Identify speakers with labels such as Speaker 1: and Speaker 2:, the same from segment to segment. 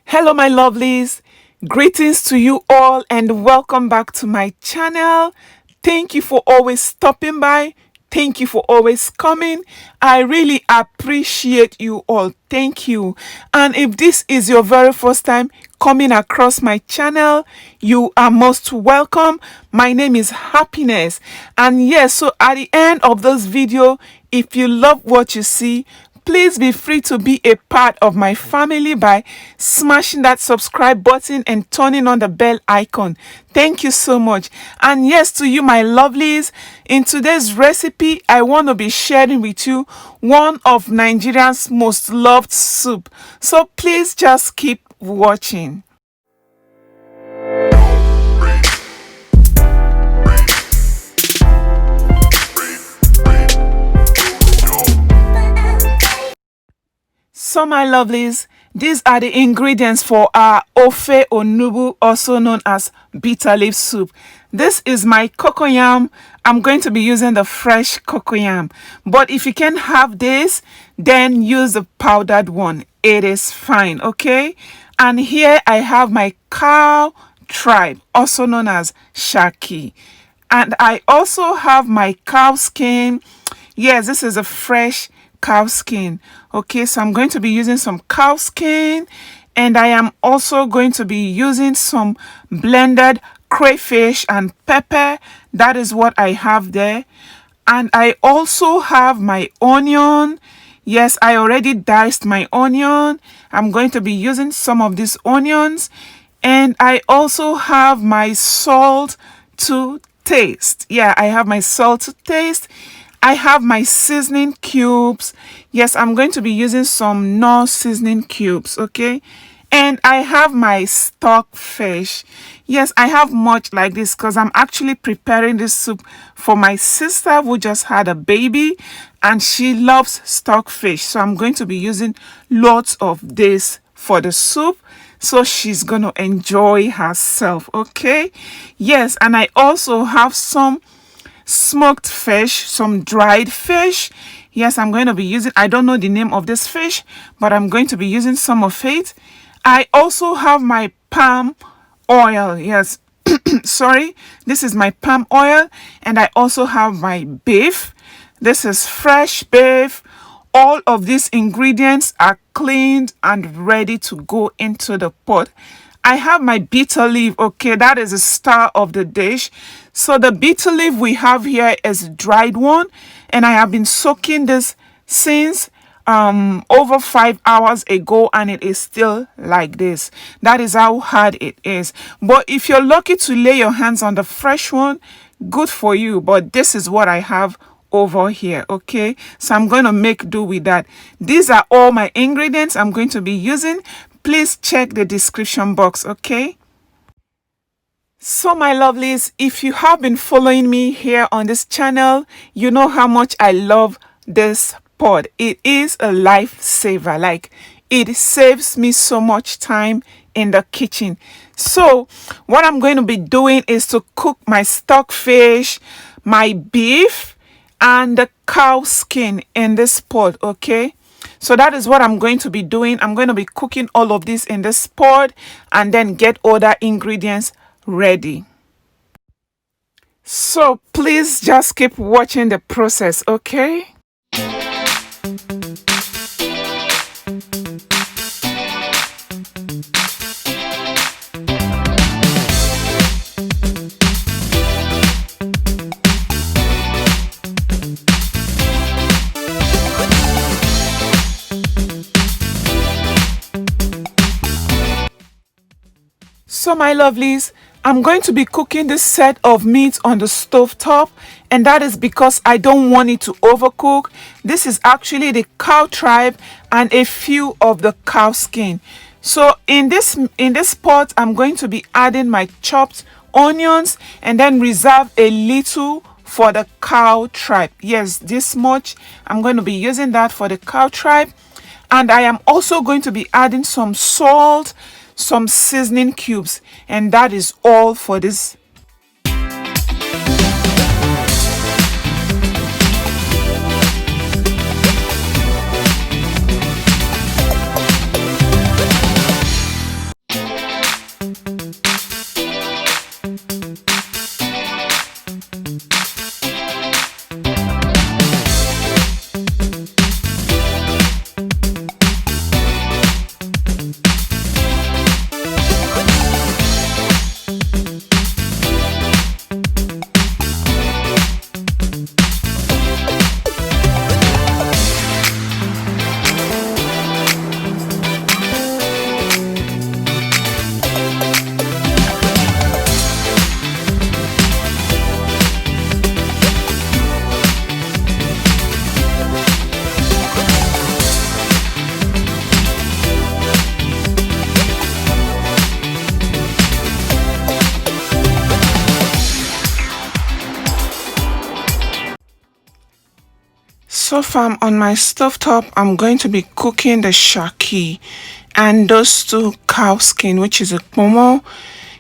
Speaker 1: Hello my lovelies, greetings to you all and welcome back to my channel. Thank you for always stopping by. Thank you for always coming. I really appreciate you all. Thank you. And if this is your very first time coming across my channel, you are most welcome. My name is Happiness. And yes, so at the end of this video, if you love what you see, please be free to be a part of my family by smashing that subscribe button and turning on the bell icon. Thank you so much. And yes, to you, my lovelies, in today's recipe, I want to be sharing with you one of Nigeria's most loved soup. So please just keep watching. So my lovelies, these are the ingredients for our Ofe Onugbu, also known as bitterleaf soup. This is my cocoyam. I'm going to be using the fresh cocoyam. But if you can't have this, then use the powdered one. It is fine, okay? And here I have my cow tripe, also known as Shaki. And I also have my cow skin. Yes, this is a fresh cow skin. Okay, so I'm going to be using some cow skin, and I am also going to be using some blended crayfish and pepper. That is what I have there. And I also have my onion. Yes, I already diced my onion. I'm going to be using some of these onions, and I also have my salt to taste. Yeah, I have my salt to taste. I have my seasoning cubes. Yes, I'm going to be using some Knorr seasoning cubes, okay? And I have my stock fish. Yes, I have much like this because I'm actually preparing this soup for my sister who just had a baby and she loves stock fish. So I'm going to be using lots of this for the soup. So she's going to enjoy herself, okay? Yes, and I also have some smoked fish, some dried fish. Yes, I'm going to be using, I don't know the name of this fish, but I'm going to be using some of it. I also have my palm oil. Yes, sorry, this is my palm oil. And I also have my beef. This is fresh beef. All of these ingredients are cleaned and ready to go into the pot. I have my bitter leaf. Okay, that is the star of the dish. So the bitter leaf we have here is dried one, and I have been soaking this since over 5 hours ago, and it is still like this. That is how hard it is. But if you're lucky to lay your hands on the fresh one, good for you. But this is what I have over here, okay? So I'm going to make do with that. These are all my ingredients I'm going to be using. Please check the description box, okay? So my lovelies, if you have been following me here on this channel, you know how much I love this pot. It is a lifesaver. Like, it saves me so much time in the kitchen. So what I'm going to be doing is to cook my stock fish, my beef, and the cow skin in this pot, okay? So that is what I'm going to be doing. I'm going to be cooking all of this in this pot and then get other ingredients ready. So please just keep watching the process, okay? So my lovelies, I'm going to be cooking this set of meat on the stove top, and that is because I don't want it to overcook. This is actually the cow tripe and a few of the cow skin. So in this pot, I'm going to be adding my chopped onions and then reserve a little for the cow tripe. Yes, this much. I'm going to be using that for the cow tripe. And I am also going to be adding some salt, some seasoning cubes, and that is all for this. So far on my stovetop, I'm going to be cooking the Shaki and those two cow skin, which is a Ponmo.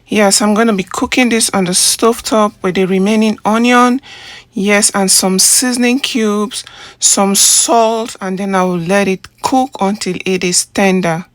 Speaker 1: Yes, I'm going to be cooking this on the stovetop with the remaining onion. Yes, and some seasoning cubes, some salt, and then I will let it cook until it is tender.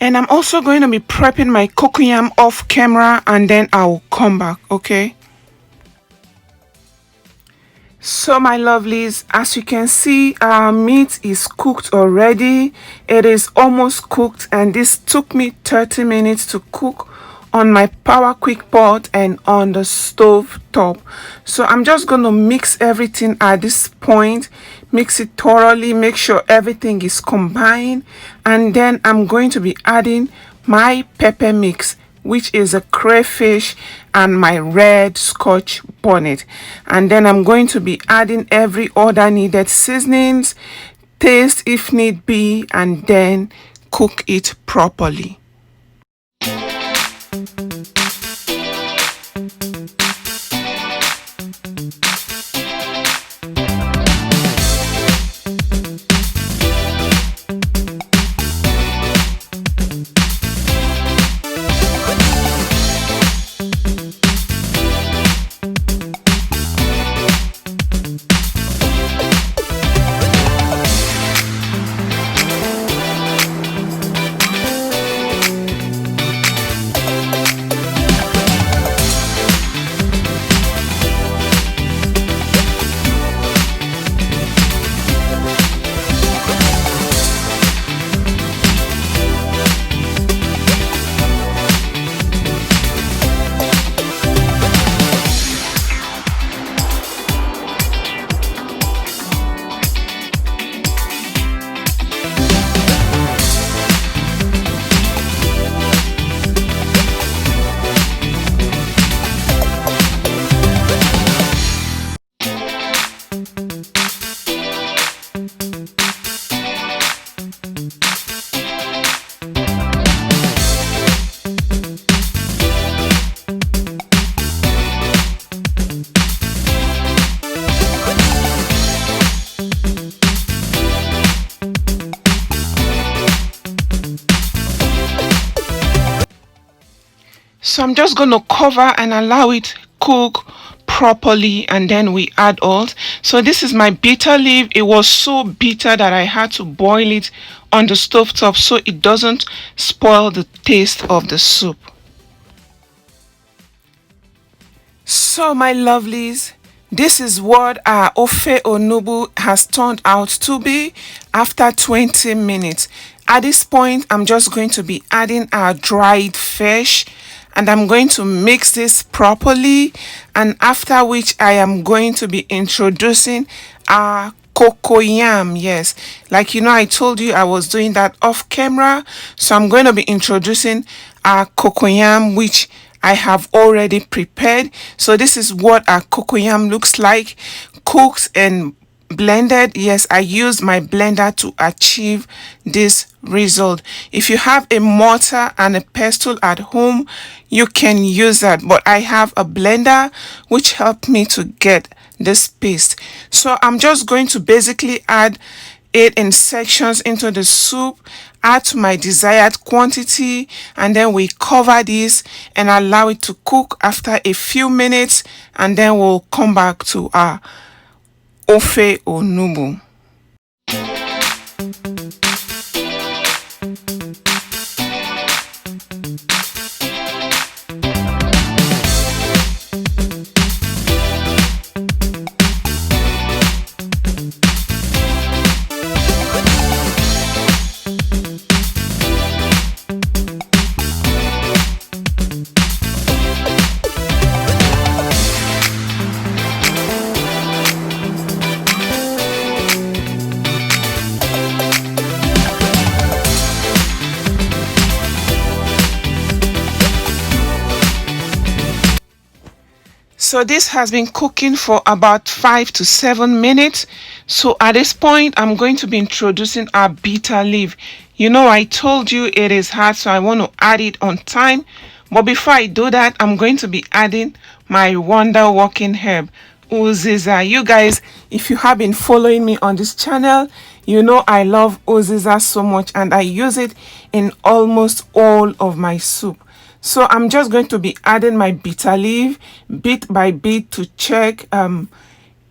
Speaker 1: And I'm also going to be prepping my cocoyam off camera, and then I'll come back, okay? So my lovelies, as you can see, our meat is cooked already. It is almost cooked, and this took me 30 minutes to cook on my power quick pot and on the stove top. So I'm just going to mix everything at this point, mix it thoroughly, make sure everything is combined, and then I'm going to be adding my pepper mix, which is a crayfish and my red Scotch bonnet. And then I'm going to be adding every other needed seasonings, taste if need be, and then cook it properly. So I'm just going to cover and allow it cook properly, and then we add all. So this is my bitter leaf. It was so bitter that I had to boil it on the stovetop so it doesn't spoil the taste of the soup. So my lovelies, this is what our Ofe Onugbu has turned out to be after 20 minutes. At this point, I'm just going to be adding our dried fish, and I'm going to mix this properly, and after which I am going to be introducing our cocoyam. Yes, like I told you I was doing that off camera, so I'm going to be introducing our cocoyam, which I have already prepared. So this is what our cocoyam looks like, cooked and blended. Yes, I used my blender to achieve this result. If you have a mortar and a pestle at home, you can use that, but I have a blender which helped me to get this paste. So I'm just going to basically add it in sections into the soup, add to my desired quantity, and then we cover this and allow it to cook after a few minutes, and then we'll come back to our Ofe Onugbu. So this has been cooking for about 5 to 7 minutes. So at this point, I'm going to be introducing our bitter leaf. You know, I told you it is hard, so I want to add it on time. But before I do that, I'm going to be adding my wonder working herb, Uziza. You guys, if you have been following me on this channel, you know I love Uziza so much and I use it in almost all of my soup. So I'm just going to be adding my bitter leaf bit by bit to check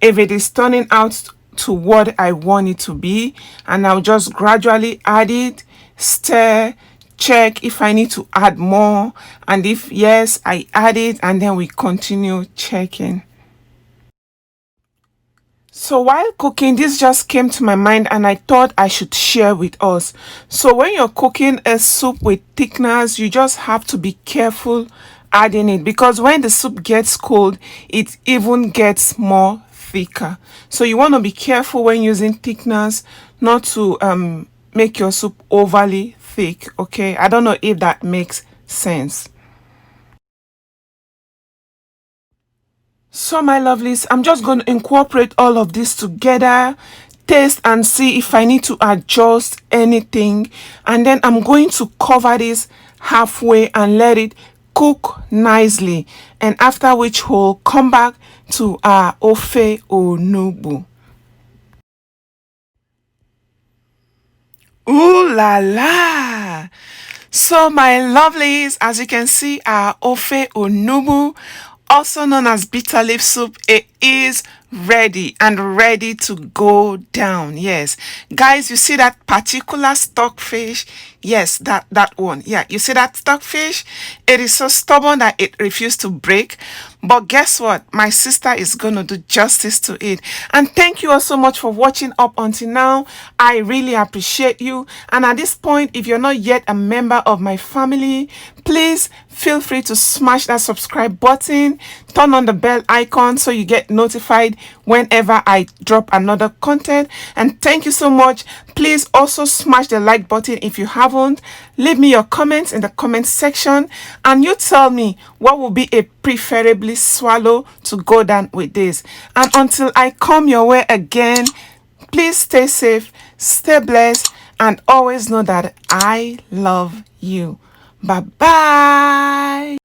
Speaker 1: if it is turning out to what I want it to be. And I'll just gradually add it, stir, check if I need to add more. And if yes, I add it and then we continue checking. So while cooking, this just came to my mind and I thought I should share with us. So when you're cooking a soup with thickeners, you just have to be careful adding it because when the soup gets cold, it even gets more thicker. So you want to be careful when using thickeners not to make your soup overly thick, okay? I don't know if that makes sense. So my lovelies, I'm just going to incorporate all of this together, taste and see if I need to adjust anything. And then I'm going to cover this halfway and let it cook nicely. And after which we'll come back to our Ofe Onugbu. Ooh la la! So my lovelies, as you can see, our Ofe Onugbu, also known as bitter leaf soup, it is ready and ready to go down. Yes, guys, you see that particular stockfish? Yes, that one. Yeah, you see that stockfish? It is so stubborn that it refused to break. But guess what? My sister is going to do justice to it. And thank you all so much for watching up until now. I really appreciate you. And at this point, if you're not yet a member of my family, please feel free to smash that subscribe button, turn on the bell icon so you get notified whenever I drop another content. And thank you so much. Please also smash the like button if you haven't. Leave me your comments in the comment section and you tell me what will be a preferably swallow to go down with this. And until I come your way again, please stay safe, stay blessed, and always know that I love you. Bye bye.